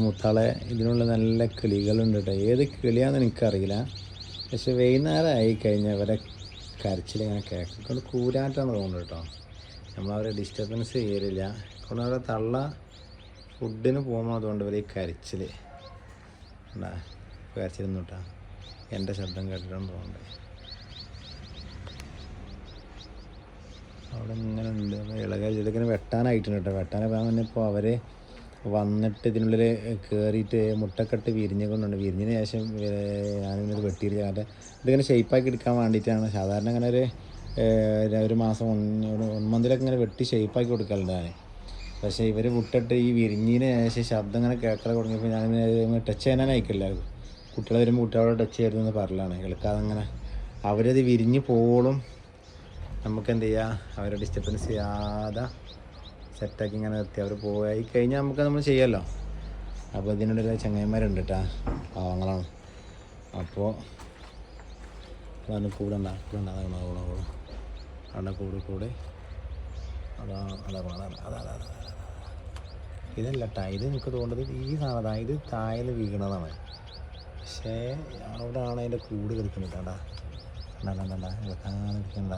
മുത്താളെ ഇതിനുള്ള നല്ല കിളികളുണ്ട് കേട്ടോ. ഏത് കിളിയാണെന്ന് എനിക്കറിയില്ല. പക്ഷെ വൈകുന്നേരം ആയി കഴിഞ്ഞാൽ ഇവരെ കരച്ചിലിങ്ങനെ കേൾക്കും. കൊണ്ട് കൂരാട്ടാണ് തോന്നുന്നത് കേട്ടോ. നമ്മളവരെ ഡിസ്റ്റർബൻസ് ചെയ്യലില്ല. കൊണ്ട് അവരെ തള്ള ഫുഡിന് പോകുമ്പോൾ അതുകൊണ്ട് ഇവർ ഈ കരച്ചിൽ ഉണ്ടാ കരച്ചിലൊന്നും കേട്ടോ. എൻ്റെ ശബ്ദം കേട്ടിട്ടാണ് തോന്നുന്നത്. അവിടെ ഇങ്ങനെ ഉണ്ട്. ഇളകിങ്ങനെ വെട്ടാനായിട്ടുണ്ട് കേട്ടോ. വെട്ടാനായി പോകാൻ ഇപ്പോൾ അവർ വന്നിട്ട് ഇതിനുള്ളിൽ കയറിയിട്ട് മുട്ടക്കെട്ട് വിരിഞ്ഞ് കൊണ്ടുണ്ട്. വിരിഞ്ഞതിന് ശേഷം ഞാനിങ്ങനെ വെട്ടിയിട്ട് കാരണം ഇതിങ്ങനെ ഷേപ്പാക്കി എടുക്കാൻ വേണ്ടിയിട്ടാണ്. സാധാരണ അങ്ങനെ ഒരു മാസം 1 മന്തിലൊക്കെ ഇങ്ങനെ വെട്ടി ഷേപ്പാക്കി കൊടുക്കലുണ്ട് ഞാൻ. പക്ഷേ ഇവർ വിട്ടിട്ട് ഈ വിരിഞ്ഞതിന് ശേഷം ശബ്ദം ഇങ്ങനെ കേൾക്കാൻ തുടങ്ങിയപ്പോൾ ഞാൻ ടച്ച് ചെയ്യാൻ അയക്കില്ല. കുട്ടികൾ വരുമ്പോൾ കുട്ടികളോട് ടച്ച് ചെയ്യരുതെന്ന് പറയലാണ്. കേൾക്കാതെ അങ്ങനെ അവരത് വിരിഞ്ഞ് പോളും നമുക്ക് എന്ത് ചെയ്യുക, അവരെ ഡിസ്റ്റർബൻസ് ചെയ്യാതെ സെറ്റാക്കി ഇങ്ങനെ നിർത്തി അവർ പോയി കഴിഞ്ഞാൽ നമുക്ക് നമ്മൾ ചെയ്യാമല്ലോ. അപ്പോൾ ഇതിനുള്ള ചങ്ങായിമാരുണ്ട് കേട്ടോ, പാവങ്ങളാണ്. അപ്പോൾ അതാണ് കൂടെ അവിടെ കൂടെ അതാ ഇതല്ല കേട്ടോ. ഇത് എനിക്ക് തോന്നുന്നത് ഈ സാധനം ഇത് താഴെ വീണതാണ്. പക്ഷേ അവിടെയാണ് അതിൻ്റെ കൂട് കിടക്കുന്നത് കേട്ടാ. ഇളക്കാതെ ഇരിക്കണ്ട.